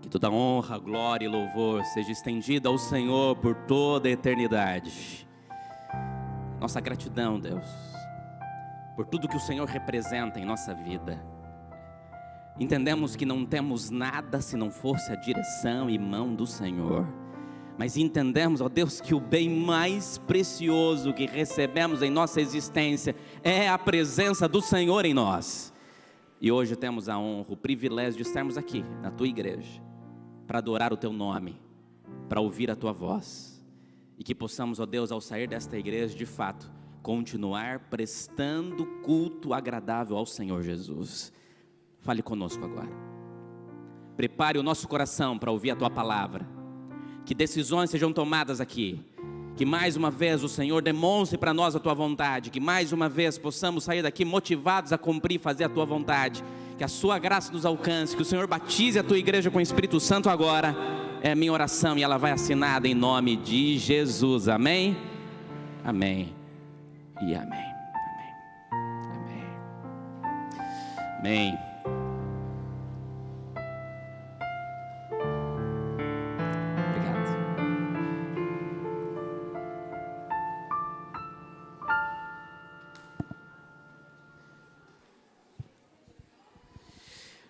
Que toda honra, glória e louvor seja estendida ao Senhor por toda a eternidade. Nossa gratidão, Deus, por tudo que o Senhor representa em nossa vida. Entendemos que não temos nada se não fosse a direção e mão do Senhor. Mas entendemos, ó Deus, que o bem mais precioso que recebemos em nossa existência é a presença do Senhor em nós. E hoje temos a honra, o privilégio de estarmos aqui na Tua igreja, para adorar o Teu nome, para ouvir a Tua voz. E que possamos, ó Deus, ao sair desta igreja, de fato, continuar prestando culto agradável ao Senhor Jesus. Fale conosco agora. Prepare o nosso coração para ouvir a Tua palavra. Que decisões sejam tomadas aqui. Que mais uma vez o Senhor demonstre para nós a Tua vontade. Que mais uma vez possamos sair daqui motivados a cumprir e fazer a Tua vontade. Que a Sua graça nos alcance. Que o Senhor batize a Tua igreja com o Espírito Santo agora. É a minha oração e ela vai assinada em nome de Jesus. Amém? Amém. E amém. Amém. Amém. Amém.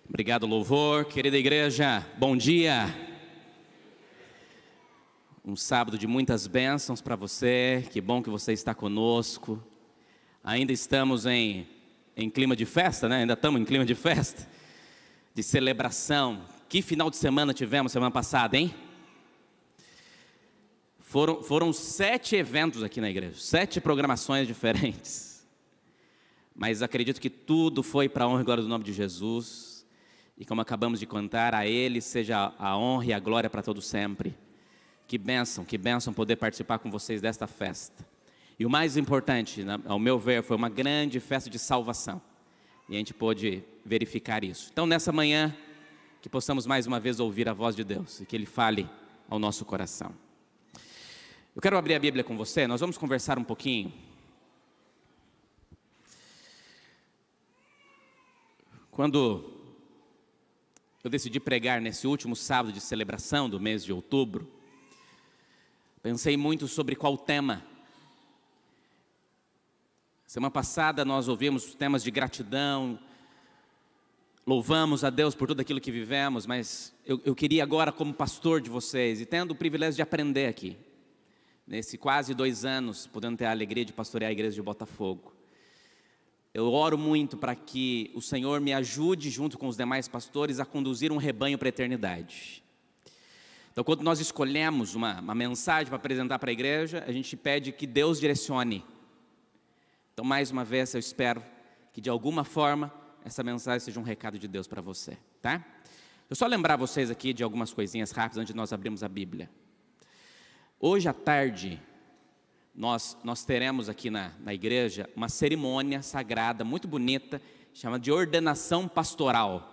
Obrigado, louvor. Querida igreja, bom dia. Um sábado de muitas bênçãos para você. Que bom que você está conosco. Ainda estamos em clima de festa, né? Ainda estamos em clima de festa, de celebração. Que final de semana tivemos semana passada, hein? Foram 7 eventos aqui na igreja, 7 programações diferentes. Mas acredito que tudo foi para a honra e glória do nome de Jesus. E como acabamos de cantar, a Ele seja a honra e a glória para todo sempre. Que bênção poder participar com vocês desta festa. E o mais importante, ao meu ver, foi uma grande festa de salvação. E a gente pôde verificar isso. Então nessa manhã, que possamos mais uma vez ouvir a voz de Deus. E que Ele fale ao nosso coração. Eu quero abrir a Bíblia com você, nós vamos conversar um pouquinho. Quando eu decidi pregar nesse último sábado de celebração do mês de outubro, pensei muito sobre qual tema. Semana passada nós ouvimos temas de gratidão, louvamos a Deus por tudo aquilo que vivemos, mas eu queria agora, como pastor de vocês, e tendo o privilégio de aprender aqui, nesse quase 2 anos, podendo ter a alegria de pastorear a igreja de Botafogo, eu oro muito para que o Senhor me ajude, junto com os demais pastores, a conduzir um rebanho para a eternidade. Então, quando nós escolhemos uma mensagem para apresentar para a igreja, a gente pede que Deus direcione. Então, mais uma vez, eu espero que de alguma forma, essa mensagem seja um recado de Deus para você, tá? Eu só lembrar vocês aqui de algumas coisinhas rápidas antes de nós abrirmos a Bíblia. Hoje à tarde, nós teremos aqui na igreja uma cerimônia sagrada muito bonita, chamada de ordenação pastoral.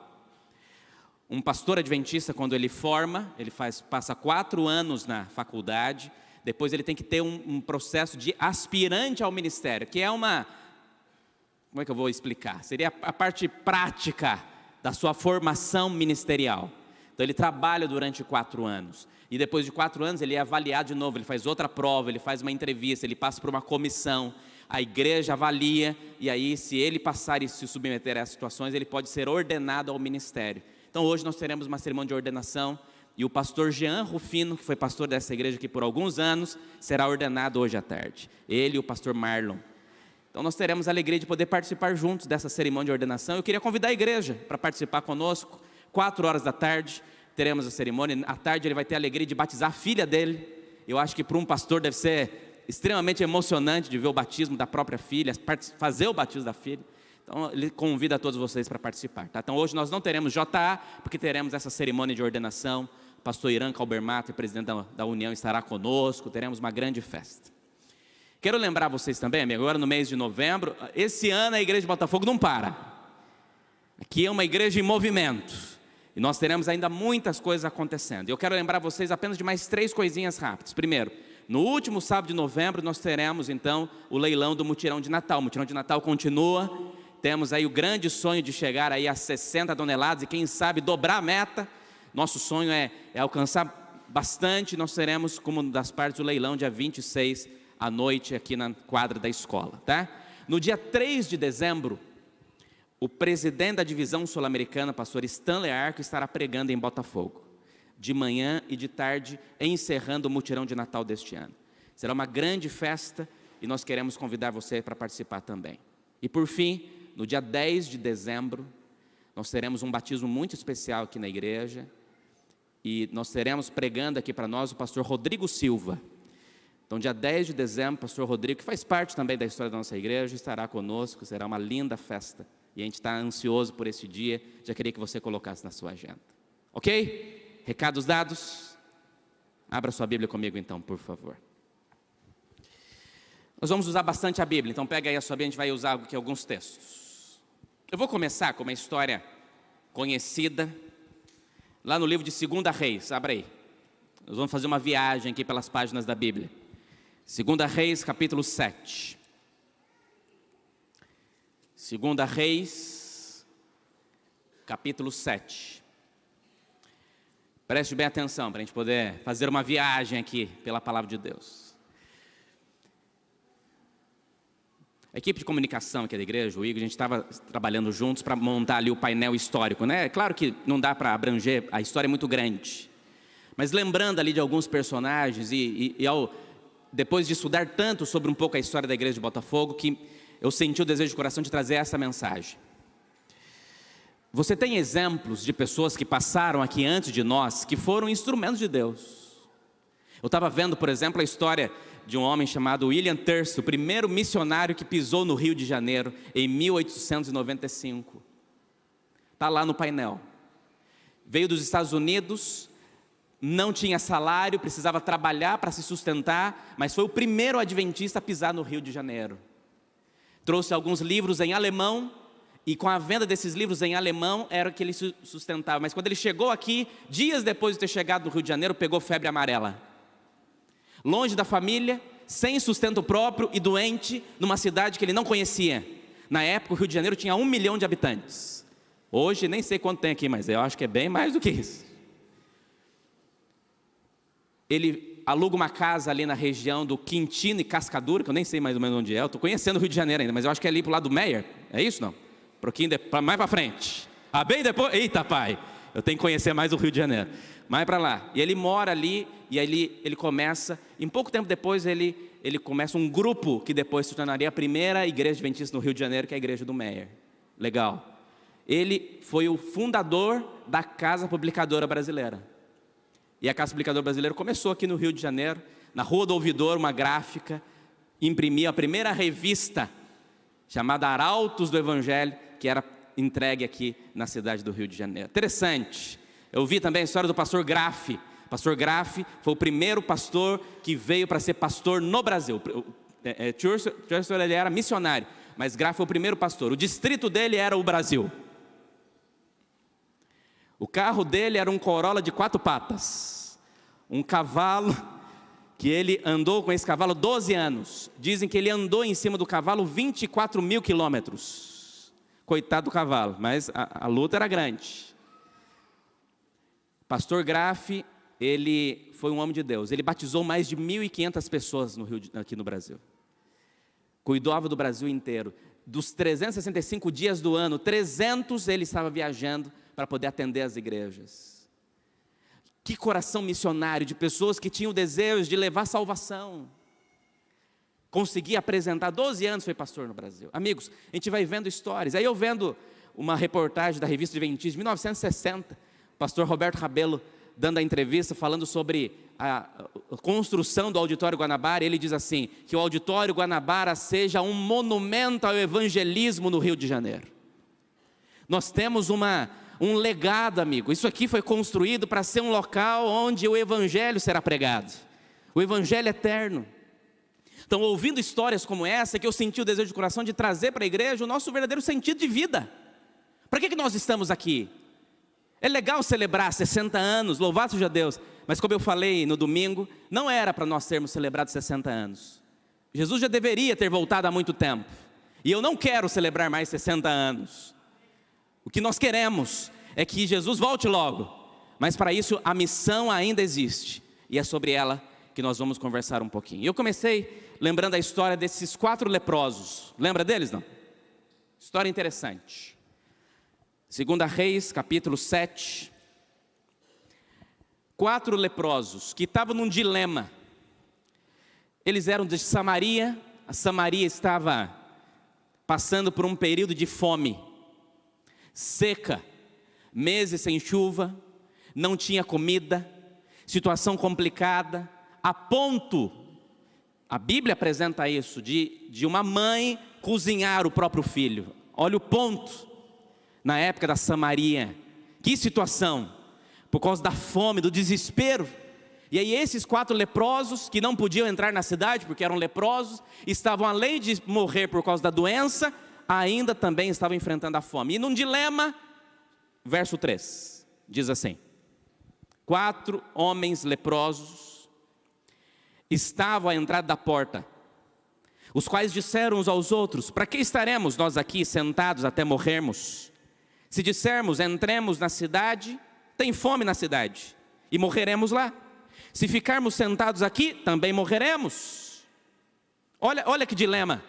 Um pastor adventista, quando ele forma, ele passa 4 anos na faculdade, depois ele tem que ter um processo de aspirante ao ministério, que é como é que eu vou explicar? Seria a parte prática da sua formação ministerial. Então ele trabalha durante 4 anos. E depois de 4 anos ele é avaliado de novo, ele faz outra prova, ele faz uma entrevista, ele passa por uma comissão, a igreja avalia, e aí se ele passar e se submeter a essas situações, ele pode ser ordenado ao ministério. Então hoje nós teremos uma cerimônia de ordenação, e o pastor Jean Rufino, que foi pastor dessa igreja aqui por alguns anos, será ordenado hoje à tarde. Ele e o pastor Marlon. Então nós teremos a alegria de poder participar juntos dessa cerimônia de ordenação. Eu queria convidar a igreja para participar conosco, 4 horas da tarde, teremos a cerimônia. À tarde ele vai ter a alegria de batizar a filha dele. Eu acho que para um pastor deve ser extremamente emocionante de ver o batismo da própria filha, fazer o batismo da filha. Então ele convida a todos vocês para participar, tá? Então hoje nós não teremos JA, porque teremos essa cerimônia de ordenação. O pastor Irã Calbermato, presidente da União, estará conosco. Teremos uma grande festa. Quero lembrar vocês também, amigo, agora no mês de novembro, esse ano a igreja de Botafogo não para. Aqui é uma igreja em movimento. E nós teremos ainda muitas coisas acontecendo. Eu quero lembrar vocês apenas de mais 3 coisinhas rápidas. Primeiro, no último sábado de novembro, nós teremos então o leilão do mutirão de Natal. O mutirão de Natal continua. Temos aí o grande sonho de chegar aí a 60 toneladas e quem sabe dobrar a meta. Nosso sonho é alcançar bastante. Nós seremos como das partes do leilão, dia 26 à noite, aqui na quadra da escola, tá? No dia 3 de dezembro, o presidente da divisão sul-americana, pastor Stanley Arco, estará pregando em Botafogo, de manhã e de tarde, encerrando o mutirão de Natal deste ano. Será uma grande festa e nós queremos convidar você para participar também. E por fim, no dia 10 de dezembro, nós teremos um batismo muito especial aqui na igreja, e nós teremos pregando aqui para nós o pastor Rodrigo Silva. Então, dia 10 de dezembro, o pastor Rodrigo, que faz parte também da história da nossa igreja, estará conosco. Será uma linda festa, e a gente está ansioso por esse dia. Já queria que você colocasse na sua agenda. Ok? Recados dados? Abra sua Bíblia comigo então, por favor. Nós vamos usar bastante a Bíblia, então pega aí a sua Bíblia, a gente vai usar aqui alguns textos. Eu vou começar com uma história conhecida, lá no livro de 2 Reis, abra aí. Nós vamos fazer uma viagem aqui pelas páginas da Bíblia. 2 Reis, capítulo 7. 2 Reis, capítulo 7. Preste bem atenção, para a gente poder fazer uma viagem aqui pela palavra de Deus. A equipe de comunicação aqui da igreja, o Igor, a gente estava trabalhando juntos para montar ali o painel histórico, né? É claro que não dá para abranger, a história é muito grande. Mas lembrando ali de alguns personagens, depois de estudar tanto sobre um pouco a história da igreja de Botafogo, que eu senti o desejo de coração de trazer essa mensagem. Você tem exemplos de pessoas que passaram aqui antes de nós, que foram instrumentos de Deus. Eu estava vendo, por exemplo, a história de um homem chamado William Thirst, o primeiro missionário que pisou no Rio de Janeiro em 1895. Está lá no painel. Veio dos Estados Unidos, não tinha salário, precisava trabalhar para se sustentar, mas foi o primeiro adventista a pisar no Rio de Janeiro. Trouxe alguns livros em alemão, e com a venda desses livros em alemão era o que ele sustentava. Mas quando ele chegou aqui, dias depois de ter chegado no Rio de Janeiro, pegou febre amarela. Longe da família, sem sustento próprio e doente, numa cidade que ele não conhecia. Na época, o Rio de Janeiro tinha 1 milhão de habitantes. Hoje, nem sei quanto tem aqui, mas eu acho que é bem mais do que isso. Ele aluga uma casa ali na região do Quintino e Cascadura, que eu nem sei mais ou menos onde é. Eu estou conhecendo o Rio de Janeiro ainda, mas eu acho que é ali para o lado do Meyer. É isso, não? Um pouquinho mais para frente. Bem depois. Eita, pai! Eu tenho que conhecer mais o Rio de Janeiro. Mais para lá. E ele mora ali, e aí ele começa, em pouco tempo depois, ele começa um grupo que depois se tornaria a primeira igreja adventista no Rio de Janeiro, que é a igreja do Meyer. Legal. Ele foi o fundador da Casa Publicadora Brasileira. E a Casa Publicadora Brasileira começou aqui no Rio de Janeiro, na Rua do Ouvidor, uma gráfica, imprimiu a primeira revista, chamada Arautos do Evangelho, que era entregue aqui na cidade do Rio de Janeiro. Interessante. Eu vi também a história do pastor Graff. O pastor Graff foi o primeiro pastor que veio para ser pastor no Brasil. Churchill ele era missionário, mas Graff foi o primeiro pastor. O distrito dele era o Brasil. O carro dele era um Corolla de 4 patas. Um cavalo, que ele andou com esse cavalo 12 anos. Dizem que ele andou em cima do cavalo 24 mil quilômetros. Coitado do cavalo, mas a luta era grande. Pastor Graff, ele foi um homem de Deus. Ele batizou mais de 1.500 pessoas aqui no Brasil. Cuidava do Brasil inteiro. Dos 365 dias do ano, 300 ele estava viajando para poder atender as igrejas. Que coração missionário de pessoas que tinham o desejo de levar salvação. Consegui apresentar, 12 anos foi pastor no Brasil. Amigos, a gente vai vendo histórias. Aí eu vendo uma reportagem da revista Adventista de 1960, o pastor Roberto Rabelo dando a entrevista, falando sobre a construção do Auditório Guanabara. Ele diz assim, que o Auditório Guanabara seja um monumento ao evangelismo no Rio de Janeiro. Nós temos um legado, amigo. Isso aqui foi construído para ser um local onde o evangelho será pregado. O evangelho eterno. Então, ouvindo histórias como essa, que eu senti o desejo de coração de trazer para a igreja o nosso verdadeiro sentido de vida. Para que nós estamos aqui? É legal celebrar 60 anos, louvado seja Deus, mas como eu falei no domingo, não era para nós termos celebrado 60 anos. Jesus já deveria ter voltado há muito tempo, e eu não quero celebrar mais 60 anos. O que nós queremos é que Jesus volte logo, Mas para isso a missão ainda existe, e é sobre ela que nós vamos conversar um pouquinho. Eu comecei lembrando a história desses 4 leprosos. Lembra deles, não? História interessante. 2 Reis, capítulo 7. 4 leprosos que estavam num dilema. Eles eram de Samaria. A Samaria estava passando por um período de fome, seca, meses sem chuva, não tinha comida, situação complicada, a ponto, a Bíblia apresenta isso, de uma mãe cozinhar o próprio filho. Olha o ponto, na época da Samaria, que situação, por causa da fome, do desespero. E aí esses 4 leprosos, que não podiam entrar na cidade, porque eram leprosos, estavam além de morrer por causa da doença, ainda também estavam enfrentando a fome. E num dilema, verso 3, diz assim: 4 homens leprosos estavam à entrada da porta, os quais disseram uns aos outros: para que estaremos nós aqui sentados até morrermos? Se dissermos, entremos na cidade, tem fome na cidade, e morreremos lá. Se ficarmos sentados aqui, também morreremos. Olha que dilema.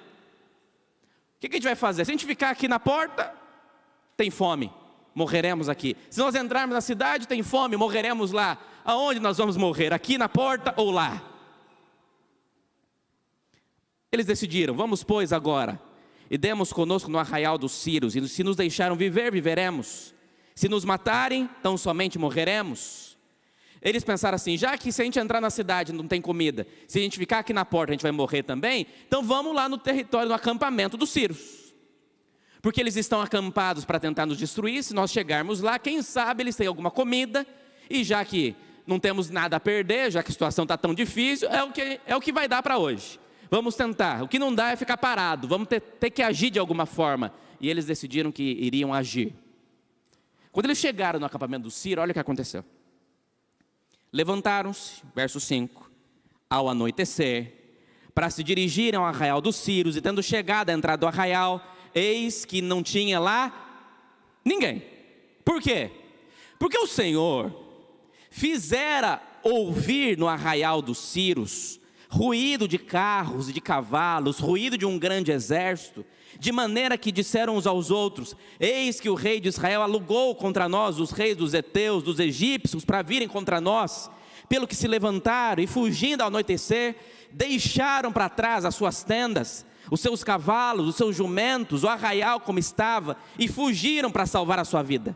O que a gente vai fazer? Se a gente ficar aqui na porta, tem fome, morreremos aqui. Se nós entrarmos na cidade, tem fome, morreremos lá. Aonde nós vamos morrer? Aqui na porta ou lá? Eles decidiram: vamos, pois, agora, e demos conosco no arraial dos Círios, e se nos deixaram viver, viveremos. Se nos matarem, tão somente morreremos. Eles pensaram assim: já que se a gente entrar na cidade não tem comida, se a gente ficar aqui na porta a gente vai morrer também, então vamos lá no território, no acampamento dos Círios, porque eles estão acampados para tentar nos destruir. Se nós chegarmos lá, quem sabe eles têm alguma comida, e já que não temos nada a perder, já que a situação está tão difícil, é o que vai dar para hoje. Vamos tentar, o que não dá é ficar parado, vamos ter que agir de alguma forma. E eles decidiram que iriam agir. Quando eles chegaram no acampamento do Ciro, olha o que aconteceu. Levantaram-se, verso 5, ao anoitecer, para se dirigirem ao arraial dos Círios, e tendo chegado à entrada do arraial, eis que não tinha lá ninguém. Por quê? Porque o Senhor fizera ouvir no arraial dos Círios ruído de carros e de cavalos, ruído de um grande exército, de maneira que disseram uns aos outros: eis que o rei de Israel alugou contra nós os reis dos heteus, dos egípcios, para virem contra nós. Pelo que se levantaram e, fugindo ao anoitecer, deixaram para trás as suas tendas, os seus cavalos, os seus jumentos, o arraial como estava, e fugiram para salvar a sua vida.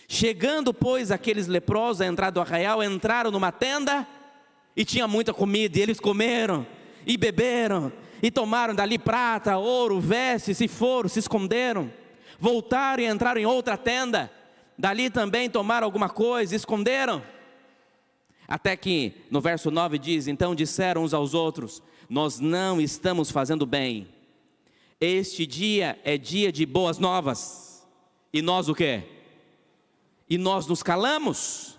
Chegando, pois, aqueles leprosos à entrada do arraial, entraram numa tenda, e tinha muita comida, e eles comeram, e beberam, e tomaram dali prata, ouro, vestes, e foram, se esconderam. Voltaram e entraram em outra tenda, dali também tomaram alguma coisa, e esconderam. Até que no verso 9 diz: então disseram uns aos outros: nós não estamos fazendo bem, este dia é dia de boas novas, e nós o quê? E nós nos calamos?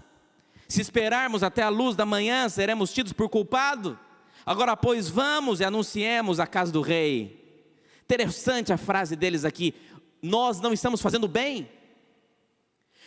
Se esperarmos até a luz da manhã, seremos tidos por culpado. Agora, pois, vamos e anunciemos a casa do rei. Interessante a frase deles aqui: nós não estamos fazendo bem,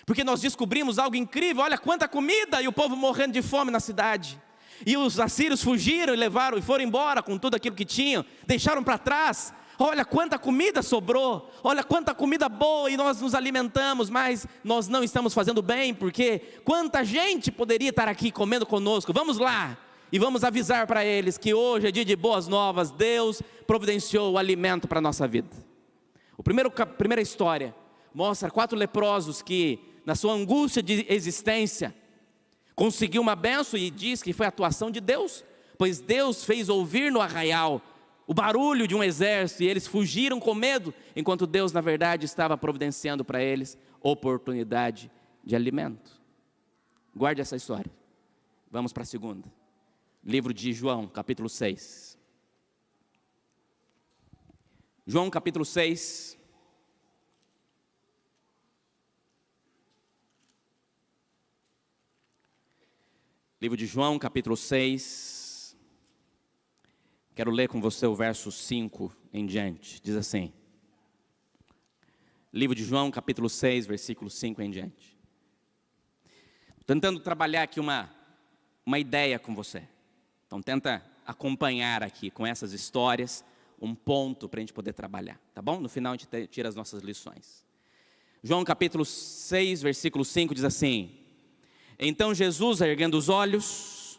porque nós descobrimos algo incrível. Olha quanta comida, e o povo morrendo de fome na cidade. E os assírios fugiram e levaram, e foram embora com tudo aquilo que tinham, deixaram para trás. Olha quanta comida sobrou, olha quanta comida boa, e nós nos alimentamos, mas nós não estamos fazendo bem, porque quanta gente poderia estar aqui comendo conosco. Vamos lá e vamos avisar para eles que hoje é dia de boas novas. Deus providenciou o alimento para a nossa vida. Primeira história mostra 4 leprosos que, na sua angústia de existência, conseguiu uma bênção, e diz que foi a atuação de Deus, pois Deus fez ouvir no arraial o barulho de um exército, e eles fugiram com medo, enquanto Deus, na verdade, estava providenciando para eles oportunidade de alimento. Guarde essa história. Vamos para a segunda. Livro de João, capítulo 6. João, capítulo 6. Livro de João, capítulo 6. Quero ler com você o verso 5 em diante. Diz assim. Livro de João, capítulo 6, versículo 5 em diante. tentando trabalhar aqui uma ideia com você. Então tenta acompanhar aqui com essas histórias um ponto para a gente poder trabalhar, tá bom? No final a gente tira as nossas lições. João capítulo 6, versículo 5 diz assim: Então Jesus, erguendo os olhos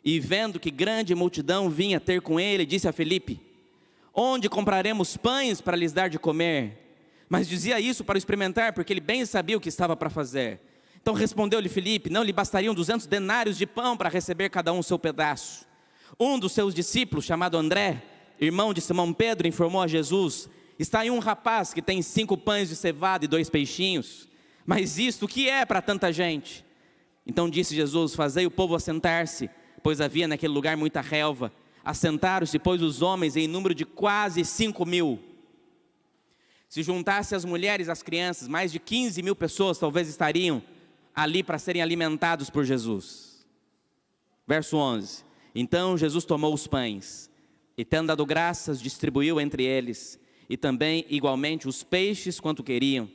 e vendo que grande multidão vinha ter com ele, disse a Filipe: Onde compraremos pães para lhes dar de comer? Mas dizia isso para experimentar, porque ele bem sabia o que estava para fazer. Então respondeu-lhe Filipe: Não lhe bastariam 200 denários de pão para receber cada um o seu pedaço? Um dos seus discípulos, chamado André, irmão de Simão Pedro, informou a Jesus: Está aí um rapaz que tem 5 pães de cevada e 2 peixinhos. Mas isto o que é para tanta gente? Então disse Jesus: Fazei o povo assentar-se, pois havia naquele lugar muita relva. Assentaram-se, pois, os homens em número de quase 5.000. Se juntasse as mulheres e as crianças, mais de 15.000 pessoas talvez estariam ali para serem alimentados por Jesus. Verso 11: Então Jesus tomou os pães e, tendo dado graças, distribuiu entre eles, e também igualmente os peixes quanto queriam.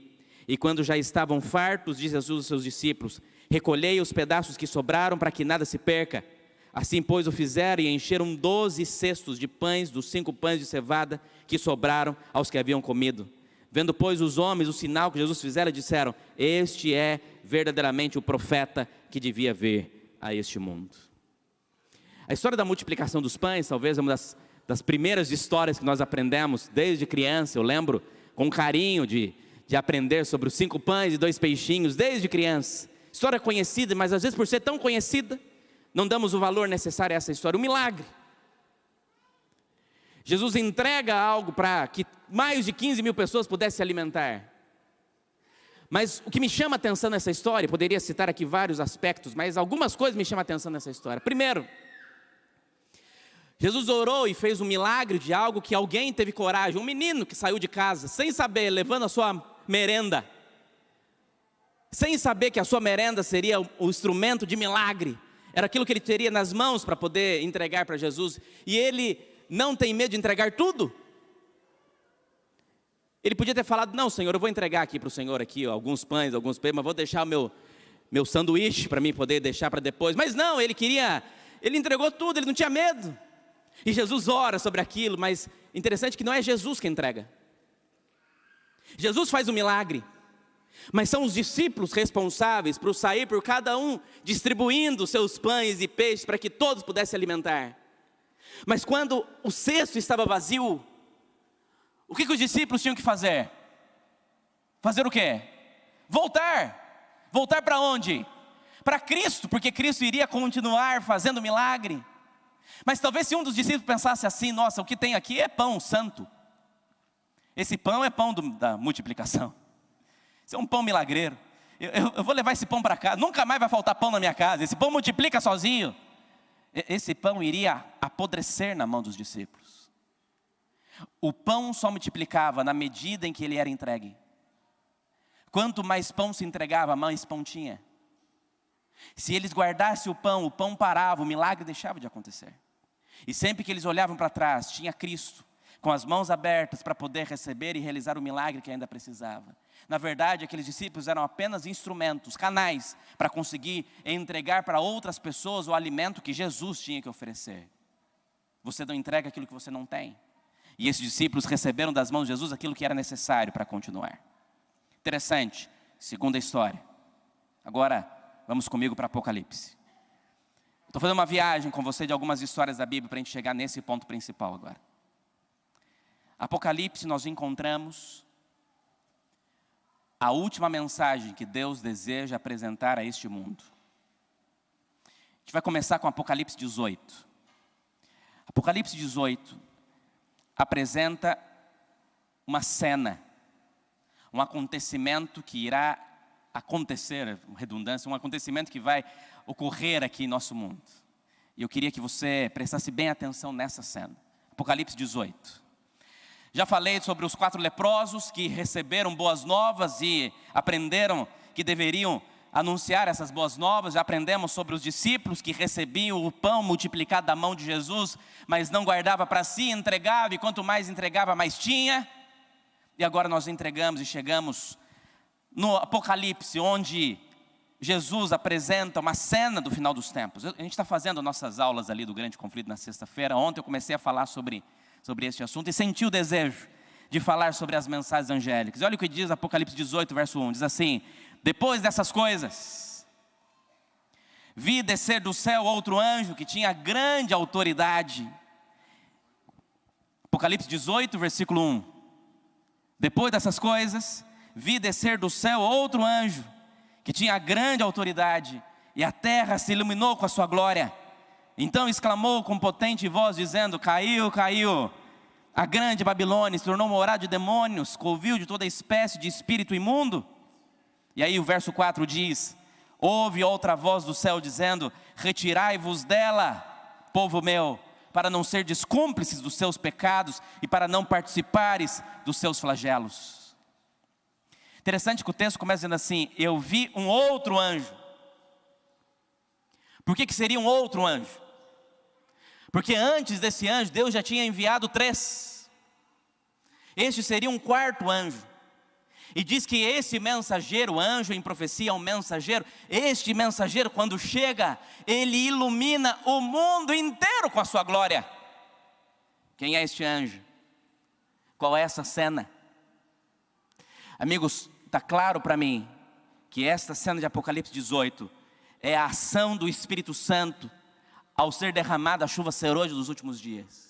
E quando já estavam fartos, disse Jesus aos seus discípulos: Recolhei os pedaços que sobraram, para que nada se perca. Assim, pois, o fizeram, e encheram 12 cestos de pães dos 5 pães de cevada que sobraram aos que haviam comido. Vendo, pois, os homens o sinal que Jesus fizera, disseram: Este é verdadeiramente o profeta que devia vir a este mundo. A história da multiplicação dos pães talvez é uma das primeiras histórias que nós aprendemos desde criança. Eu lembro com carinho de aprender sobre os 5 pães e 2 peixinhos desde criança. História conhecida, mas às vezes por ser tão conhecida, não damos o valor necessário a essa história. Um milagre. Jesus entrega algo para que mais de 15.000 pessoas pudessem se alimentar. Mas o que me chama a atenção nessa história, poderia citar aqui vários aspectos, mas algumas coisas me chamam a atenção nessa história. Primeiro, Jesus orou e fez um milagre de algo que alguém teve coragem. Um menino que saiu de casa, sem saber, levando a sua merenda, sem saber que a sua merenda seria o instrumento de milagre. Era aquilo que ele teria nas mãos para poder entregar para Jesus. E ele não tem medo de entregar tudo. Ele podia ter falado: Não, Senhor, eu vou entregar aqui para o Senhor aqui, ó, alguns pães, mas vou deixar o meu sanduíche para mim poder deixar para depois. Mas não, ele entregou tudo, ele não tinha medo. E Jesus ora sobre aquilo, mas interessante que não é Jesus que entrega. Jesus faz o milagre, mas são os discípulos responsáveis por sair por cada um, distribuindo seus pães e peixes para que todos pudessem alimentar. Mas quando o cesto estava vazio, o que os discípulos tinham que fazer? Fazer o quê? Voltar. Voltar para onde? Para Cristo, porque Cristo iria continuar fazendo milagre. Mas talvez se um dos discípulos pensasse assim: Nossa, o que tem aqui é pão santo. Esse pão é pão da multiplicação. Isso é um pão milagreiro. Eu vou levar esse pão para casa, nunca mais vai faltar pão na minha casa. Esse pão multiplica sozinho. Esse pão iria apodrecer na mão dos discípulos. O pão só multiplicava na medida em que ele era entregue. Quanto mais pão se entregava, mais pão tinha. Se eles guardassem o pão parava, o milagre deixava de acontecer. E sempre que eles olhavam para trás, tinha Cristo com as mãos abertas para poder receber e realizar o milagre que ainda precisava. Na verdade, aqueles discípulos eram apenas instrumentos, canais, para conseguir entregar para outras pessoas o alimento que Jesus tinha que oferecer. Você não entrega aquilo que você não tem. E esses discípulos receberam das mãos de Jesus aquilo que era necessário para continuar. Interessante, segunda história. Agora, vamos comigo para Apocalipse. Estou fazendo uma viagem com você de algumas histórias da Bíblia para a gente chegar nesse ponto principal agora. Apocalipse, nós encontramos a última mensagem que Deus deseja apresentar a este mundo. A gente vai começar com Apocalipse 18. Apocalipse 18 apresenta uma cena, um acontecimento que irá acontecer, redundância, um acontecimento que vai ocorrer aqui em nosso mundo. E eu queria que você prestasse bem atenção nessa cena. Apocalipse 18. Já falei sobre os 4 leprosos que receberam boas novas e aprenderam que deveriam anunciar essas boas novas. Já aprendemos sobre os discípulos que recebiam o pão multiplicado da mão de Jesus, mas não guardava para si, entregava, e quanto mais entregava, mais tinha. E agora nós entregamos e chegamos no Apocalipse, onde Jesus apresenta uma cena do final dos tempos. A gente está fazendo nossas aulas ali do grande conflito na sexta-feira. Ontem eu comecei a falar sobre este assunto e senti o desejo de falar sobre as mensagens angélicas. Olha o que diz Apocalipse 18, verso 1. Diz assim: depois dessas coisas, vi descer do céu outro anjo que tinha grande autoridade. Apocalipse 18, versículo 1. Depois dessas coisas, vi descer do céu outro anjo que tinha grande autoridade, e a terra se iluminou com a sua glória. Então exclamou com potente voz, dizendo: caiu, caiu a grande Babilônia, se tornou morada de demônios, covil de toda espécie de espírito imundo. E aí o verso 4 diz: ouve outra voz do céu dizendo: retirai-vos dela, povo meu, para não serdes cúmplices dos seus pecados e para não participares dos seus flagelos. Interessante que o texto começa dizendo assim: eu vi um outro anjo. Por que seria um outro anjo? Porque antes desse anjo, Deus já tinha enviado 3. Este seria um quarto anjo. E diz que esse mensageiro, anjo em profecia é um mensageiro. Este mensageiro, quando chega, ele ilumina o mundo inteiro com a sua glória. Quem é este anjo? Qual é essa cena? Amigos, está claro para mim que esta cena de Apocalipse 18 é a ação do Espírito Santo ao ser derramada a chuva serôdia dos últimos dias.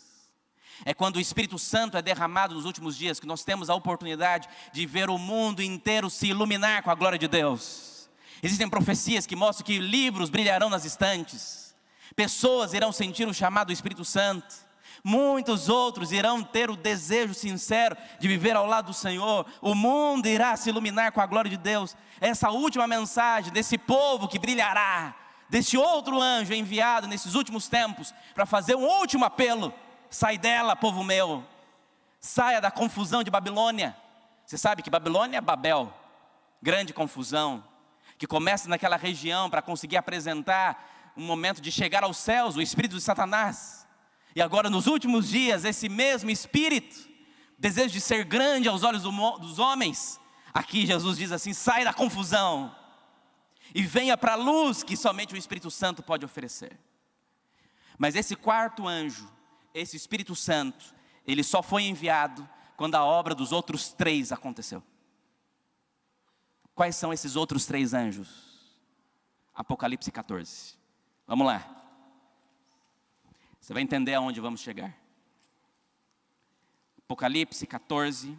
É quando o Espírito Santo é derramado nos últimos dias que nós temos a oportunidade de ver o mundo inteiro se iluminar com a glória de Deus. Existem profecias que mostram que livros brilharão nas estantes, pessoas irão sentir o chamado do Espírito Santo, muitos outros irão ter o desejo sincero de viver ao lado do Senhor. O mundo irá se iluminar com a glória de Deus. Essa última mensagem desse povo que brilhará, desse outro anjo enviado nesses últimos tempos para fazer um último apelo: sai dela, povo meu, saia da confusão de Babilônia. Você sabe que Babilônia é Babel, grande confusão, que começa naquela região para conseguir apresentar um momento de chegar aos céus, o espírito de Satanás. E agora nos últimos dias, esse mesmo espírito, desejo de ser grande aos olhos dos homens, aqui Jesus diz assim: sai da confusão e venha para a luz que somente o Espírito Santo pode oferecer. Mas esse quarto anjo, esse Espírito Santo, ele só foi enviado quando a obra dos outros 3 aconteceu. Quais são esses outros 3 anjos? Apocalipse 14. Vamos lá. Você vai entender aonde vamos chegar. Apocalipse 14.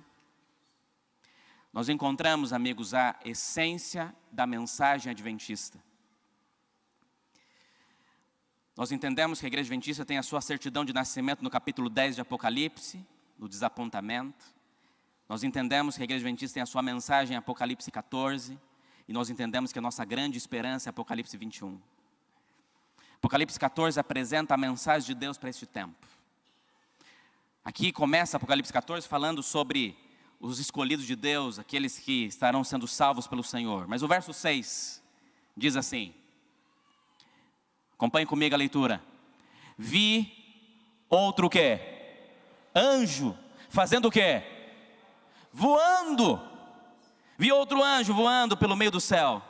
Nós encontramos, amigos, a essência da mensagem adventista. Nós entendemos que a igreja adventista tem a sua certidão de nascimento no capítulo 10 de Apocalipse, no desapontamento. Nós entendemos que a igreja adventista tem a sua mensagem em Apocalipse 14. E nós entendemos que a nossa grande esperança é Apocalipse 21. Apocalipse 14 apresenta a mensagem de Deus para este tempo. Aqui começa Apocalipse 14 falando sobre os escolhidos de Deus, aqueles que estarão sendo salvos pelo Senhor. Mas o verso 6 diz assim, acompanhe comigo a leitura: vi outro o quê? Anjo, fazendo o quê? Voando. Vi outro anjo voando pelo meio do céu,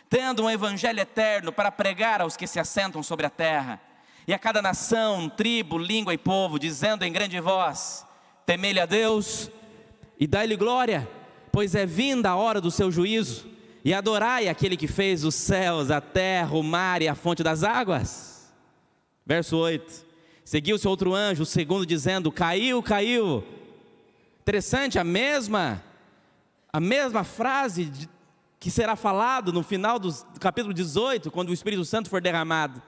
tendo um evangelho eterno para pregar aos que se assentam sobre a terra, e a cada nação, tribo, língua e povo, dizendo em grande voz: temei-lhe a Deus e dai-lhe glória, pois é vinda a hora do seu juízo, e adorai aquele que fez os céus, a terra, o mar e a fonte das águas. Verso 8, seguiu-se outro anjo, o segundo, dizendo: caiu, caiu. Interessante, a mesma frase que será falado no final do capítulo 18, quando o Espírito Santo for derramado.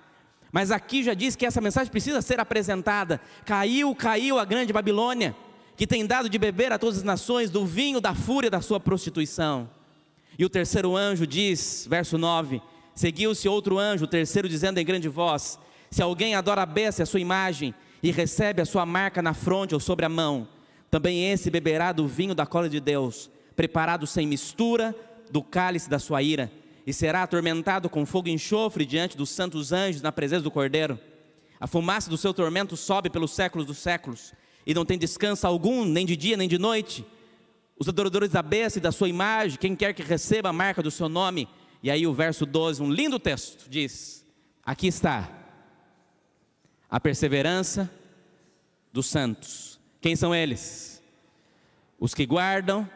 Mas aqui já diz que essa mensagem precisa ser apresentada. Caiu, caiu a grande Babilônia, que tem dado de beber a todas as nações do vinho da fúria da sua prostituição. E o terceiro anjo diz, verso 9, seguiu-se outro anjo, o terceiro, dizendo em grande voz: se alguém adora a besta e a sua imagem, e recebe a sua marca na fronte ou sobre a mão, também esse beberá do vinho da cólera de Deus, preparado sem mistura, do cálice da sua ira, e será atormentado com fogo e enxofre diante dos santos anjos na presença do Cordeiro. A fumaça do seu tormento sobe pelos séculos dos séculos, e não tem descanso algum, nem de dia nem de noite. Os adoradores da besta e da sua imagem, quem quer que receba a marca do seu nome, E aí o verso 12, um lindo texto, diz: aqui está a perseverança dos santos. Quem são eles? Os que guardam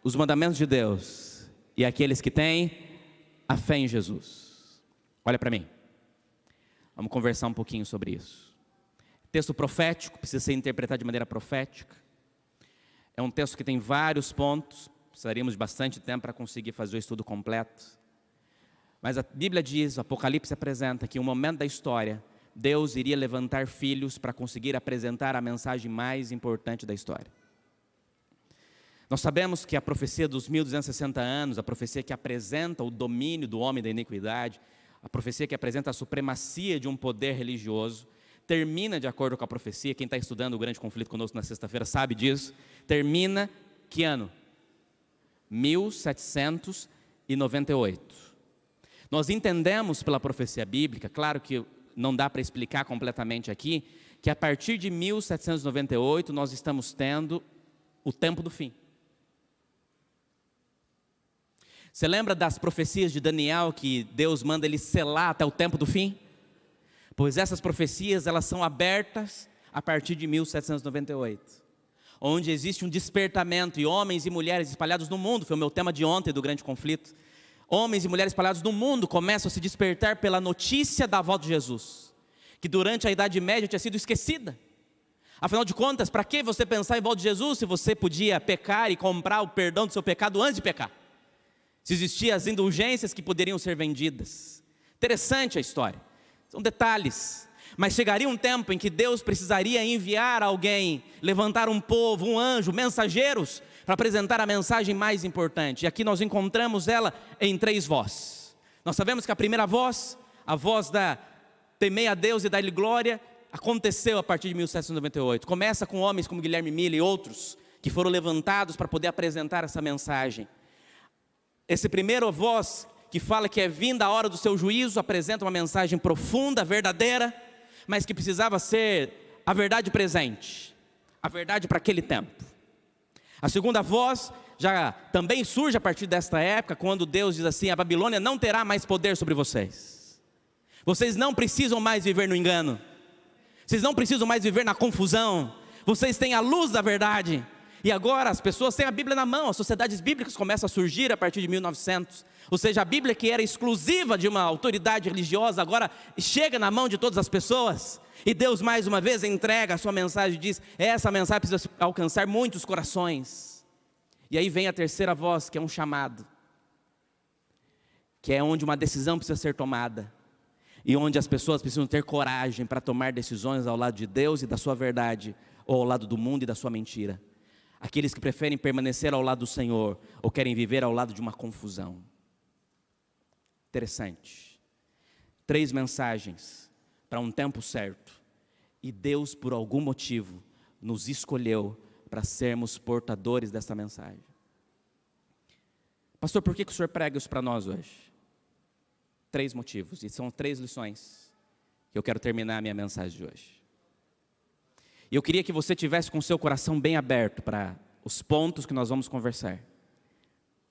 os mandamentos de Deus e aqueles que têm a fé em Jesus. Olha para mim, vamos conversar um pouquinho sobre isso. Texto profético, precisa ser interpretado de maneira profética. É um texto que tem vários pontos, precisaríamos de bastante tempo para conseguir fazer o estudo completo. Mas a Bíblia diz, o Apocalipse apresenta que em um momento da história, Deus iria levantar filhos para conseguir apresentar a mensagem mais importante da história. Nós sabemos que a profecia dos 1260 anos, a profecia que apresenta o domínio do homem da iniquidade, a profecia que apresenta a supremacia de um poder religioso, termina de acordo com a profecia. Quem está estudando o grande conflito conosco na sexta-feira sabe disso. Termina que ano? 1798. Nós entendemos pela profecia bíblica, claro que não dá para explicar completamente aqui, que a partir de 1798 nós estamos tendo o tempo do fim. Você lembra das profecias de Daniel que Deus manda ele selar até o tempo do fim? Pois essas profecias, elas são abertas a partir de 1798, onde existe um despertamento, e homens e mulheres espalhados no mundo, foi o meu tema de ontem do grande conflito, homens e mulheres espalhados no mundo começam a se despertar pela notícia da volta de Jesus, que durante a Idade Média tinha sido esquecida. Afinal de contas, para que você pensar em volta de Jesus, se você podia pecar e comprar o perdão do seu pecado antes de pecar? Se existiam as indulgências que poderiam ser vendidas. Interessante a história, são detalhes. Mas chegaria um tempo em que Deus precisaria enviar alguém, levantar um povo, um anjo, mensageiros, para apresentar a mensagem mais importante. E aqui nós encontramos ela em 3 vozes. Nós sabemos que a primeira voz, a voz da temei a Deus e dar-lhe glória, aconteceu a partir de 1798. Começa com homens como Guilherme Miller e outros, que foram levantados para poder apresentar essa mensagem. Esse primeiro voz, que fala que é vinda a hora do seu juízo, apresenta uma mensagem profunda, verdadeira, mas que precisava ser a verdade presente, a verdade para aquele tempo. A segunda voz já também surge a partir desta época, quando Deus diz assim: a Babilônia não terá mais poder sobre vocês. Vocês não precisam mais viver no engano. Vocês não precisam mais viver na confusão. Vocês têm a luz da verdade. E agora as pessoas têm a Bíblia na mão, as sociedades bíblicas começam a surgir a partir de 1900. Ou seja, a Bíblia, que era exclusiva de uma autoridade religiosa, agora chega na mão de todas as pessoas. E Deus mais uma vez entrega a sua mensagem e diz: essa mensagem precisa alcançar muitos corações. E aí vem a terceira voz, que é um chamado, que é onde uma decisão precisa ser tomada, e onde as pessoas precisam ter coragem para tomar decisões ao lado de Deus e da sua verdade, ou ao lado do mundo e da sua mentira. Aqueles que preferem permanecer ao lado do Senhor, ou querem viver ao lado de uma confusão. Interessante. 3 mensagens para um tempo certo. E Deus, por algum motivo, nos escolheu para sermos portadores dessa mensagem. Pastor, por que o senhor prega isso para nós hoje? 3 motivos, e são 3 lições que eu quero terminar a minha mensagem de hoje. E eu queria que você tivesse com o seu coração bem aberto para os pontos que nós vamos conversar.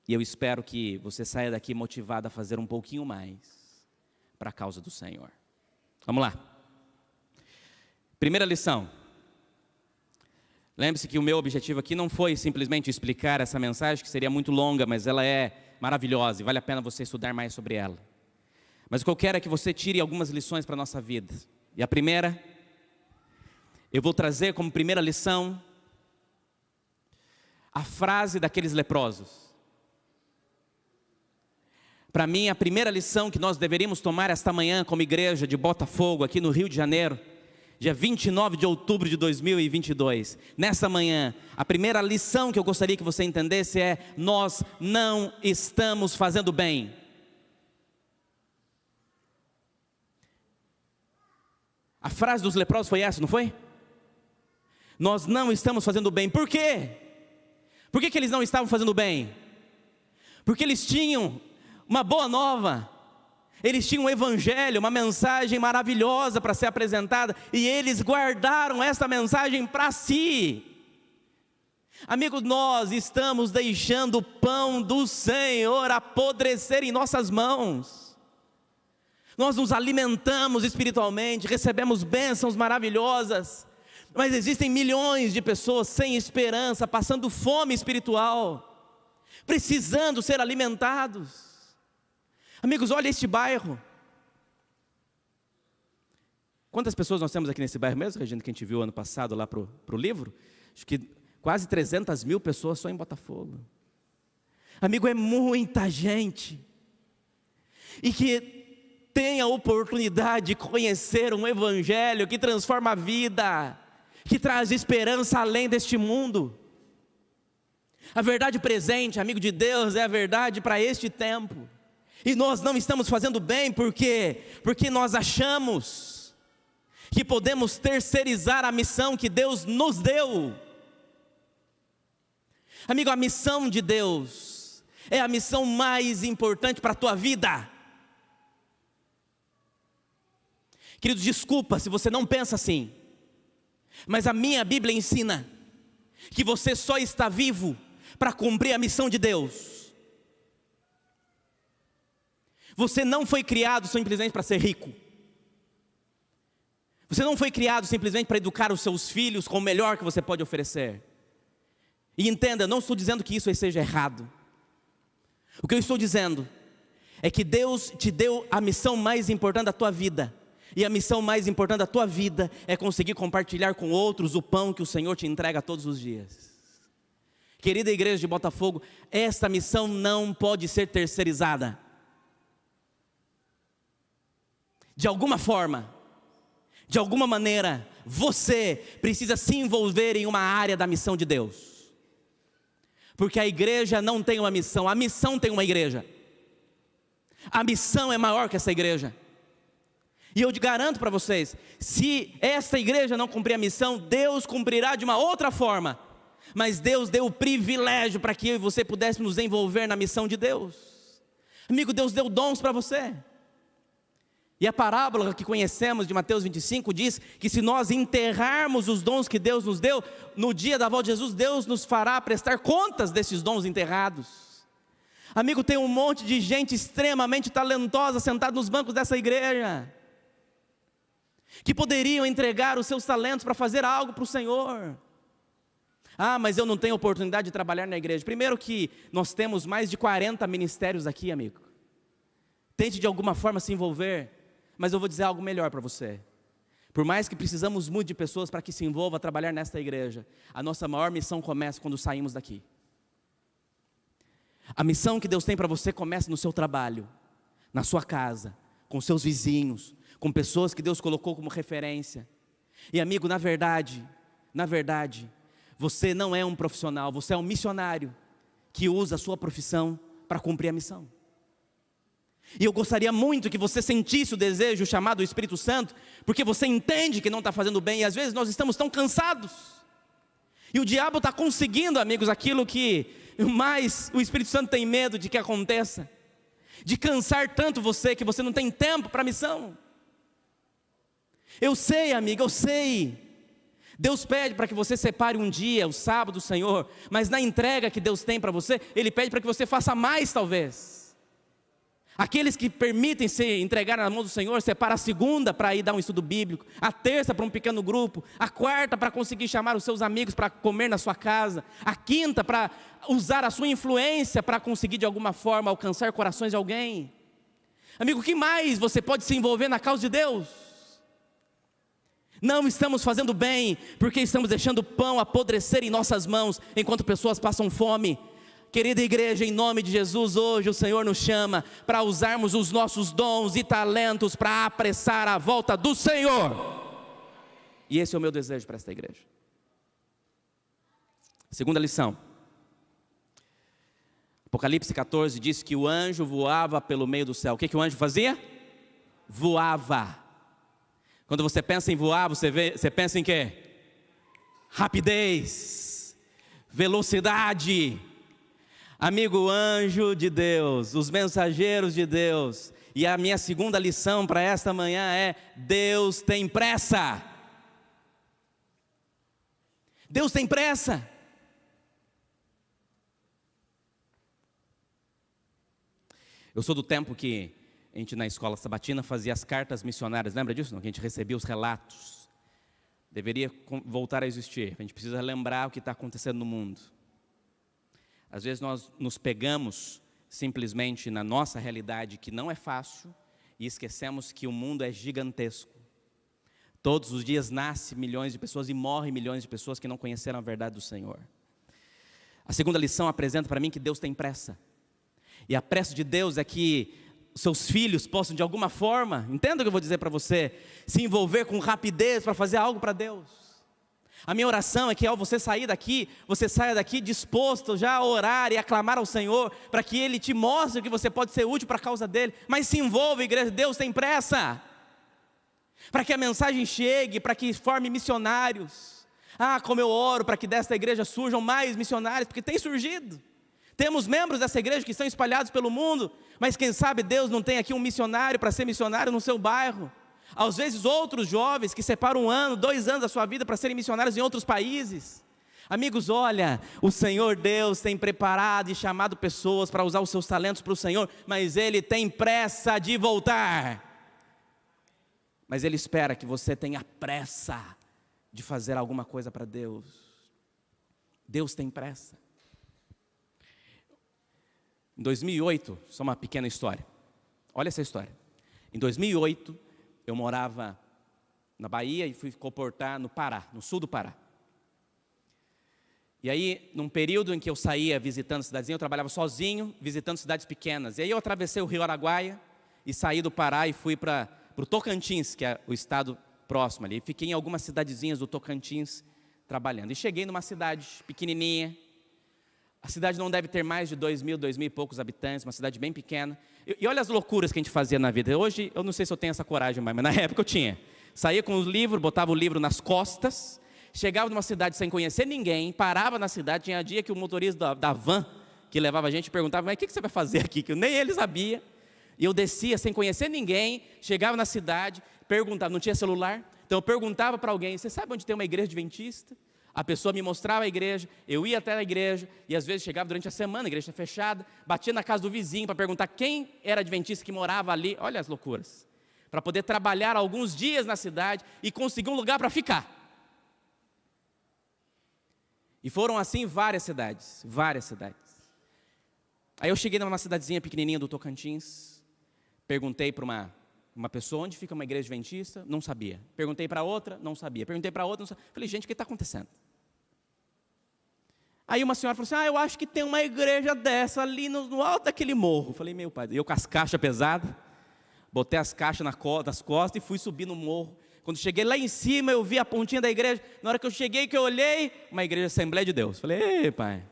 E eu espero que você saia daqui motivado a fazer um pouquinho mais para a causa do Senhor. Vamos lá. Primeira lição. Lembre-se que o meu objetivo aqui não foi simplesmente explicar essa mensagem, que seria muito longa, mas ela é maravilhosa e vale a pena você estudar mais sobre ela. Mas o que eu quero é que você tire algumas lições para a nossa vida. E a primeira, eu vou trazer como primeira lição a frase daqueles leprosos. Para mim, a primeira lição que nós deveríamos tomar esta manhã como igreja de Botafogo, aqui no Rio de Janeiro, dia 29 de outubro de 2022, nessa manhã, a primeira lição que eu gostaria que você entendesse é: nós não estamos fazendo bem. A frase dos leprosos foi essa, não foi? Nós não estamos fazendo bem. Por quê? Por que eles não estavam fazendo bem? Porque eles tinham uma boa nova, eles tinham um evangelho, uma mensagem maravilhosa para ser apresentada, e eles guardaram essa mensagem para si. Amigo, nós estamos deixando o pão do Senhor apodrecer em nossas mãos. Nós nos alimentamos espiritualmente, recebemos bênçãos maravilhosas, mas existem milhões de pessoas sem esperança, passando fome espiritual, precisando ser alimentados. Amigos, olha este bairro. Quantas pessoas nós temos aqui nesse bairro mesmo, Regina, que a gente viu ano passado lá para o livro? Acho que quase 300 mil pessoas só em Botafogo. Amigo, é muita gente. E que tem a oportunidade de conhecer um evangelho que transforma a vida, que traz esperança além deste mundo. A verdade presente, amigo de Deus, é a verdade para este tempo. E nós não estamos fazendo bem, por quê? Porque nós achamos que podemos terceirizar a missão que Deus nos deu. Amigo, a missão de Deus é a missão mais importante para a tua vida. Queridos, desculpa se você não pensa assim, mas a minha Bíblia ensina que você só está vivo para cumprir a missão de Deus. Você não foi criado simplesmente para ser rico. Você não foi criado simplesmente para educar os seus filhos com o melhor que você pode oferecer. E entenda, eu não estou dizendo que isso seja errado. O que eu estou dizendo é que Deus te deu a missão mais importante da tua vida. E a missão mais importante da tua vida é conseguir compartilhar com outros o pão que o Senhor te entrega todos os dias. Querida igreja de Botafogo, esta missão não pode ser terceirizada. De alguma forma, de alguma maneira, você precisa se envolver em uma área da missão de Deus. Porque a igreja não tem uma missão, a missão tem uma igreja. A missão é maior que essa igreja. E eu te garanto para vocês, se essa igreja não cumprir a missão, Deus cumprirá de uma outra forma. Mas Deus deu o privilégio para que eu e você pudéssemos nos envolver na missão de Deus. Amigo, Deus deu dons para você. E a parábola que conhecemos de Mateus 25 diz que se nós enterrarmos os dons que Deus nos deu, no dia da volta de Jesus, Deus nos fará prestar contas desses dons enterrados. Amigo, tem um monte de gente extremamente talentosa sentada nos bancos dessa igreja, que poderiam entregar os seus talentos para fazer algo para o Senhor. Ah, mas eu não tenho oportunidade de trabalhar na igreja. Primeiro que nós temos mais de 40 ministérios aqui, amigo. Tente de alguma forma se envolver. Mas eu vou dizer algo melhor para você. Por mais que precisamos muito de pessoas para que se envolvam a trabalhar nesta igreja, a nossa maior missão começa quando saímos daqui. A missão que Deus tem para você começa no seu trabalho, na sua casa, com seus vizinhos, com pessoas que Deus colocou como referência. E amigo, na verdade, você não é um profissional, você é um missionário que usa a sua profissão para cumprir a missão. E eu gostaria muito que você sentisse o desejo, o chamado do Espírito Santo, porque você entende que não está fazendo bem, e às vezes nós estamos tão cansados, e o diabo está conseguindo, amigos, aquilo que mais o Espírito Santo tem medo de que aconteça, de cansar tanto você, que você não tem tempo para a missão. Eu sei, amigo, eu sei, Deus pede para que você separe um dia, o sábado do Senhor, mas na entrega que Deus tem para você, Ele pede para que você faça mais talvez. Aqueles que permitem se entregar na mão do Senhor, separa a segunda para ir dar um estudo bíblico, a terça para um pequeno grupo, a quarta para conseguir chamar os seus amigos para comer na sua casa, a quinta para usar a sua influência para conseguir de alguma forma alcançar corações de alguém. Amigo, o que mais você pode se envolver na causa de Deus? Não estamos fazendo bem, porque estamos deixando o pão apodrecer em nossas mãos, enquanto pessoas passam fome. Querida igreja, em nome de Jesus, hoje o Senhor nos chama para usarmos os nossos dons e talentos para apressar a volta do Senhor. E esse é o meu desejo para esta igreja. Segunda lição. Apocalipse 14 diz que o anjo voava pelo meio do céu. O que o anjo fazia? Voava. Quando você pensa em voar, você pensa em quê? Rapidez, velocidade. Amigo, o anjo de Deus, os mensageiros de Deus. E a minha segunda lição para esta manhã é: Deus tem pressa. Deus tem pressa. Eu sou do tempo que a gente na escola sabatina fazia as cartas missionárias, lembra disso? Não? Que a gente recebia os relatos. Deveria voltar a existir, a gente precisa lembrar o que está acontecendo no mundo. Às vezes nós nos pegamos simplesmente na nossa realidade, que não é fácil, e esquecemos que o mundo é gigantesco. Todos os dias nascem milhões de pessoas e morrem milhões de pessoas que não conheceram a verdade do Senhor. A segunda lição apresenta para mim que Deus tem pressa. E a pressa de Deus é que seus filhos possam de alguma forma, entenda o que eu vou dizer para você, se envolver com rapidez para fazer algo para Deus. A minha oração é que ao você sair daqui, você saia daqui disposto já a orar e a clamar ao Senhor, para que Ele te mostre que você pode ser útil para a causa dEle. Mas se envolva, igreja, Deus tem pressa, para que a mensagem chegue, para que forme missionários. Como eu oro para que desta igreja surjam mais missionários, porque tem surgido. Temos membros dessa igreja que estão espalhados pelo mundo, mas quem sabe Deus não tem aqui um missionário para ser missionário no seu bairro. Às vezes outros jovens que separam 1 ano, 2 anos da sua vida para serem missionários em outros países. Amigos, olha, o Senhor Deus tem preparado e chamado pessoas para usar os seus talentos para o Senhor, mas Ele tem pressa de voltar. Mas Ele espera que você tenha pressa de fazer alguma coisa para Deus. Deus tem pressa. Em 2008, só uma pequena história. Olha essa história. Em 2008, eu morava na Bahia e fui comportar no Pará, no sul do Pará. E aí, num período em que eu saía visitando cidadezinhas, eu trabalhava sozinho, visitando cidades pequenas. E aí eu atravessei o rio Araguaia e saí do Pará e fui para o Tocantins, que é o estado próximo ali. Fiquei em algumas cidadezinhas do Tocantins trabalhando. E cheguei numa cidade pequenininha. A cidade não deve ter mais de 2.000 e poucos habitantes, uma cidade bem pequena. E olha as loucuras que a gente fazia na vida. Hoje, eu não sei se eu tenho essa coragem mais, mas na época eu tinha. Saía com os livros, botava o livro nas costas, chegava numa cidade sem conhecer ninguém, parava na cidade. Tinha dia que o motorista da van, que levava a gente, perguntava: mas o que você vai fazer aqui? Que nem ele sabia. E eu descia sem conhecer ninguém, chegava na cidade, perguntava, não tinha celular, então eu perguntava para alguém: você sabe onde tem uma igreja adventista? A pessoa me mostrava a igreja, eu ia até a igreja, e às vezes chegava durante a semana, a igreja fechada, batia na casa do vizinho para perguntar quem era adventista que morava ali. Olha as loucuras. Para poder trabalhar alguns dias na cidade e conseguir um lugar para ficar. E foram assim várias cidades, várias cidades. Aí eu cheguei numa cidadezinha pequenininha do Tocantins, perguntei para uma pessoa: onde fica uma igreja adventista? Não sabia. Perguntei para outra, não sabia. Perguntei para outra, não sabia. Falei: gente, o que está acontecendo? Aí uma senhora falou assim: eu acho que tem uma igreja dessa ali no alto daquele morro. Falei: meu pai, eu com as caixas pesadas, botei as caixas nas costas e fui subir no morro. Quando cheguei lá em cima, eu vi a pontinha da igreja. Na hora que eu cheguei, que eu olhei, uma igreja Assembleia de Deus. Falei: ei, pai.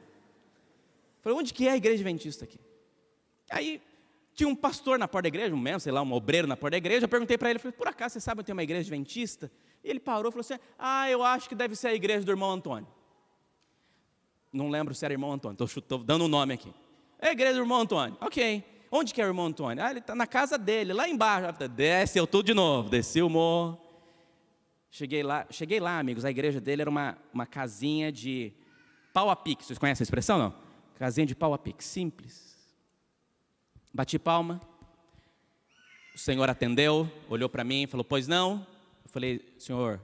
Falei: onde que é a igreja adventista aqui? Aí tinha um pastor na porta da igreja, um membro, sei lá, um obreiro na porta da igreja. Eu perguntei para ele, falei: por acaso você sabe onde tem uma igreja adventista? E ele parou e falou assim: eu acho que deve ser a igreja do irmão Antônio. Não lembro se era irmão Antônio, estou dando um nome aqui. É a igreja do irmão Antônio. Ok. Onde que é o irmão Antônio? Ele está na casa dele, lá embaixo. Desce eu tudo de novo, desci o morro. Cheguei lá, amigos, a igreja dele era uma casinha de pau a pique. Vocês conhecem a expressão, não? Casinha de pau a pique, simples. Bati palma, o Senhor atendeu, olhou para mim e falou: pois não? Eu falei: senhor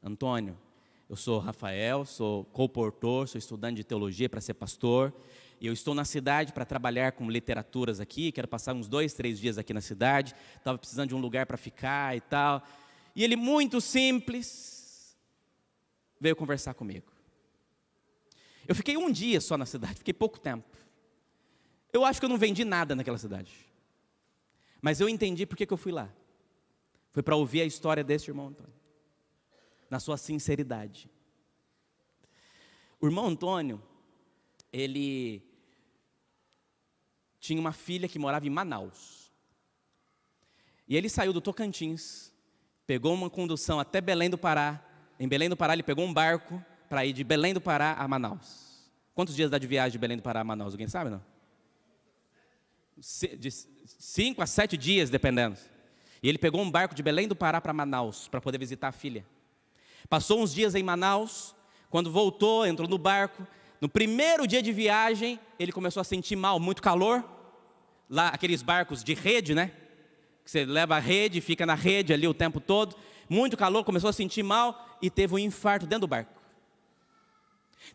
Antônio, eu sou Rafael, sou comportor, sou estudante de teologia para ser pastor, e eu estou na cidade para trabalhar com literaturas aqui, quero passar uns 2, 3 dias aqui na cidade, estava precisando de um lugar para ficar e tal. E ele, muito simples, veio conversar comigo. Eu fiquei um dia só na cidade, fiquei pouco tempo. Eu acho que eu não vendi nada naquela cidade. Mas eu entendi por que eu fui lá. Foi para ouvir a história desse irmão Antônio. Na sua sinceridade. O irmão Antônio, ele tinha uma filha que morava em Manaus. E ele saiu do Tocantins, pegou uma condução até Belém do Pará. Em Belém do Pará ele pegou um barco para ir de Belém do Pará a Manaus. Quantos dias dá de viagem de Belém do Pará a Manaus? Alguém sabe, não? De 5 a 7 dias, dependendo. E ele pegou um barco de Belém do Pará para Manaus, para poder visitar a filha. Passou uns dias em Manaus, quando voltou, entrou no barco. No primeiro dia de viagem, ele começou a sentir mal, muito calor. lá aqueles barcos de rede, né? Que você leva a rede, fica na rede ali o tempo todo. Muito calor, começou a sentir mal e teve um infarto dentro do barco.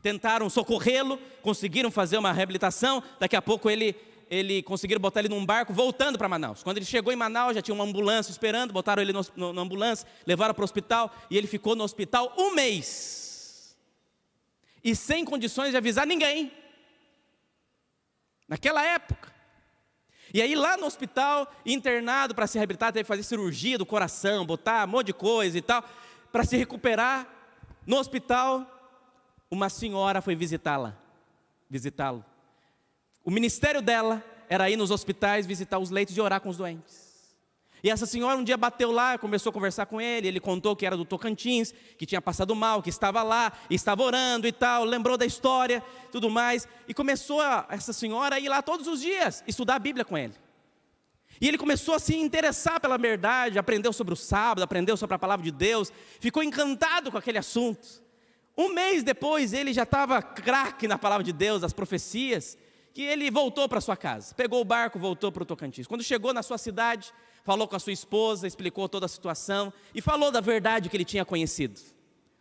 Tentaram socorrê-lo, conseguiram fazer uma reabilitação. Daqui a pouco conseguiram botar ele num barco voltando para Manaus. Quando ele chegou em Manaus, já tinha uma ambulância esperando, botaram ele na ambulância, levaram para o hospital, e ele ficou no hospital 1 mês. E sem condições de avisar ninguém. Naquela época. E aí lá no hospital, internado para se reabilitar, teve que fazer cirurgia do coração, botar um monte de coisa e tal, para se recuperar. No hospital, uma senhora foi visitá-lo. O ministério dela era ir nos hospitais, visitar os leitos e orar com os doentes. E essa senhora um dia bateu lá, começou a conversar com ele, ele contou que era do Tocantins, que tinha passado mal, que estava lá, estava orando e tal, lembrou da história, tudo mais, e começou essa senhora a ir lá todos os dias, estudar a Bíblia com ele. E ele começou a se interessar pela verdade, aprendeu sobre o sábado, aprendeu sobre a palavra de Deus, ficou encantado com aquele assunto. 1 mês depois ele já estava craque na palavra de Deus, das profecias, que ele voltou para sua casa, pegou o barco, voltou para o Tocantins. Quando chegou na sua cidade, falou com a sua esposa, explicou toda a situação e falou da verdade que ele tinha conhecido.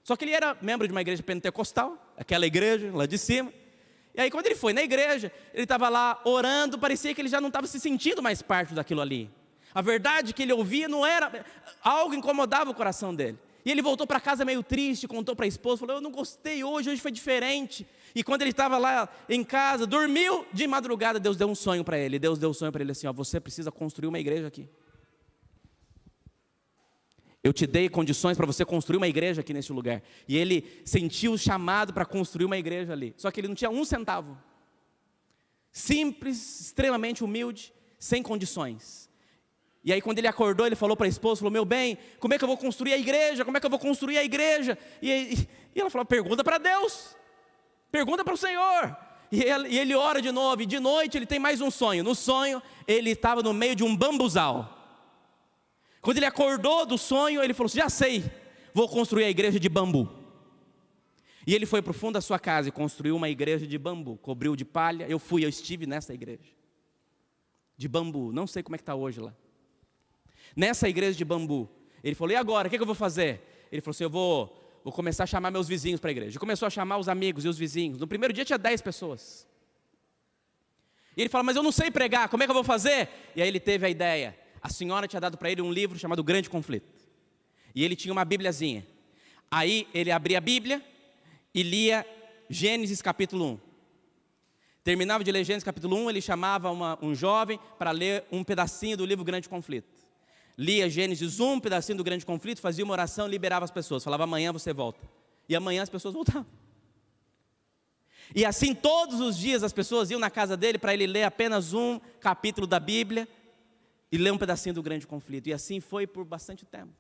Só que ele era membro de uma igreja pentecostal, aquela igreja lá de cima. E aí quando ele foi na igreja, ele estava lá orando, parecia que ele já não estava se sentindo mais parte daquilo ali. A verdade que ele ouvia não era, algo incomodava o coração dele. E ele voltou para casa meio triste, contou para a esposa, falou: eu não gostei hoje foi diferente. E quando ele estava lá em casa, dormiu de madrugada, Deus deu um sonho para ele. Deus deu um sonho para ele assim: ó, você precisa construir uma igreja aqui. Eu te dei condições para você construir uma igreja aqui nesse lugar. E ele sentiu o chamado para construir uma igreja ali. Só que ele não tinha 1 centavo. Simples, extremamente humilde, sem condições. E aí quando ele acordou, ele falou para a esposa, falou: meu bem, como é que eu vou construir a igreja? Como é que eu vou construir a igreja? E ela falou: pergunta para Deus. Pergunta para o Senhor. E ele ora de novo, e de noite ele tem mais um sonho. No sonho, ele estava no meio de um bambuzal. Quando ele acordou do sonho, ele falou assim: já sei, vou construir a igreja de bambu. E ele foi para o fundo da sua casa e construiu uma igreja de bambu, cobriu de palha. Eu estive nessa igreja de bambu, não sei como é que está hoje lá. Nessa igreja de bambu, ele falou: e agora, o que eu vou fazer? Ele falou assim: eu vou começar a chamar meus vizinhos para a igreja. Ele começou a chamar os amigos e os vizinhos. No primeiro dia tinha 10 pessoas. E ele falou: mas eu não sei pregar, como é que eu vou fazer? E aí ele teve a ideia. A senhora tinha dado para ele um livro chamado Grande Conflito. E ele tinha uma bíbliazinha. Aí ele abria a Bíblia e lia Gênesis capítulo 1. Terminava de ler Gênesis capítulo 1, ele chamava um jovem para ler um pedacinho do livro Grande Conflito. Lia Gênesis 1, um pedacinho do Grande Conflito, fazia uma oração, liberava as pessoas. Falava: amanhã você volta. E amanhã as pessoas voltavam. E assim todos os dias as pessoas iam na casa dele para ele ler apenas um capítulo da Bíblia e ler um pedacinho do Grande Conflito. E assim foi por bastante tempo.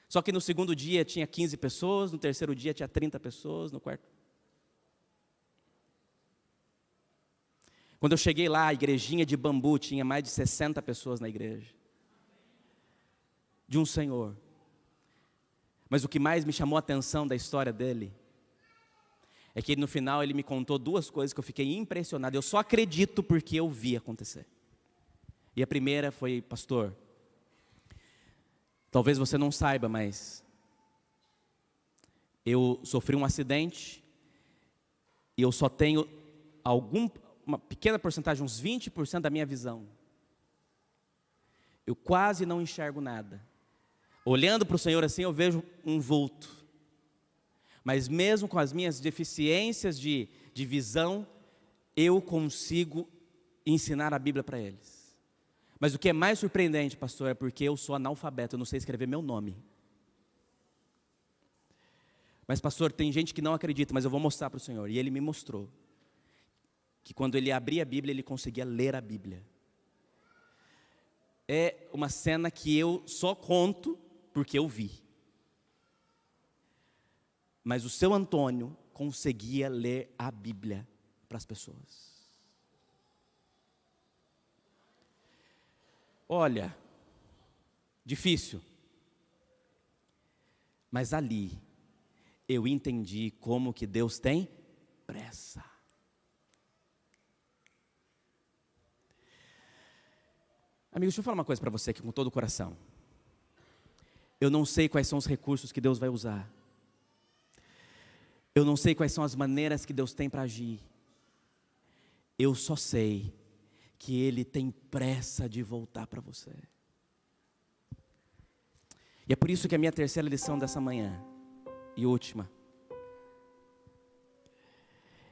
Só que no segundo dia tinha 15 pessoas, no terceiro dia tinha 30 pessoas, no quarto. Quando eu cheguei lá, a igrejinha de bambu tinha mais de 60 pessoas na igreja. De um senhor. Mas o que mais me chamou a atenção da história dele é que no final ele me contou 2 coisas que eu fiquei impressionado. Eu só acredito porque eu vi acontecer. E a primeira foi: pastor, talvez você não saiba, mas eu sofri um acidente e eu só tenho uma pequena porcentagem, uns 20% da minha visão. Eu quase não enxergo nada. Olhando para o Senhor assim, eu vejo um vulto. Mas mesmo com as minhas deficiências de visão, eu consigo ensinar a Bíblia para eles. Mas o que é mais surpreendente, pastor, é porque eu sou analfabeto, eu não sei escrever meu nome. Mas pastor, tem gente que não acredita, mas eu vou mostrar para o Senhor. E ele me mostrou que quando ele abria a Bíblia, ele conseguia ler a Bíblia. É uma cena que eu só conto porque eu vi. Mas o seu Antônio conseguia ler a Bíblia para as pessoas. Olha, difícil. Mas ali eu entendi como que Deus tem pressa. Amigos, deixa eu falar uma coisa para você aqui com todo o coração. Eu não sei quais são os recursos que Deus vai usar. Eu não sei quais são as maneiras que Deus tem para agir. Eu só sei que Ele tem pressa de voltar para você. E é por isso que a minha terceira lição dessa manhã, e última,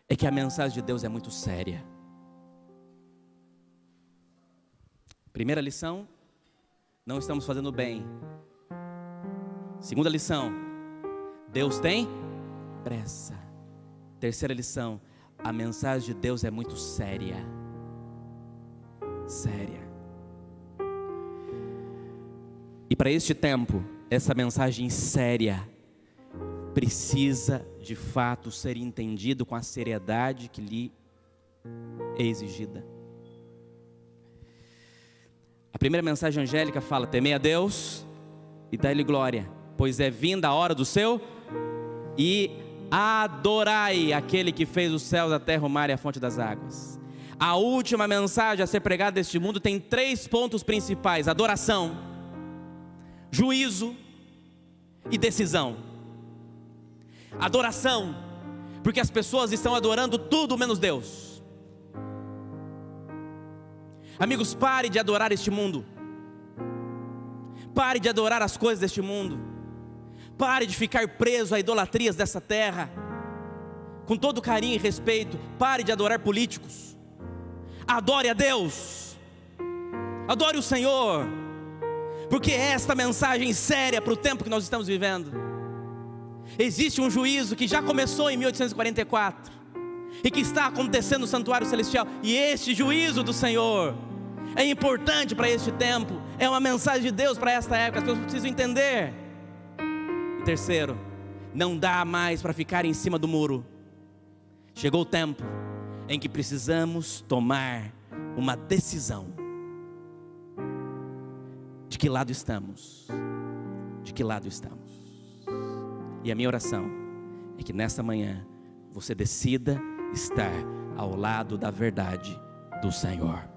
é que a mensagem de Deus é muito séria. Primeira lição, não estamos fazendo bem. Segunda lição, Deus tem pressa. Terceira lição, a mensagem de Deus é muito séria. Séria. E para este tempo, essa mensagem séria precisa de fato ser entendido com a seriedade que lhe é exigida. A primeira mensagem angélica fala: temei a Deus e dai-lhe glória, pois é vinda a hora do seu, e adorai aquele que fez os céus, a terra, o mar e a fonte das águas. A última mensagem a ser pregada neste mundo tem 3 pontos principais: adoração, juízo e decisão. Adoração, porque as pessoas estão adorando tudo menos Deus. Amigos, pare de adorar este mundo. Pare de adorar as coisas deste mundo. Pare de ficar preso a idolatrias dessa terra. Com todo carinho e respeito, pare de adorar políticos. Adore a Deus. Adore o Senhor. Porque é esta mensagem séria para o tempo que nós estamos vivendo. Existe um juízo que já começou em 1844 e que está acontecendo no santuário celestial. E este juízo do Senhor é importante para este tempo. É uma mensagem de Deus para esta época. As pessoas precisam entender. E terceiro, não dá mais para ficar em cima do muro. Chegou o tempo em que precisamos tomar uma decisão. De que lado estamos? De que lado estamos? E a minha oração é que nesta manhã você decida estar ao lado da verdade do Senhor.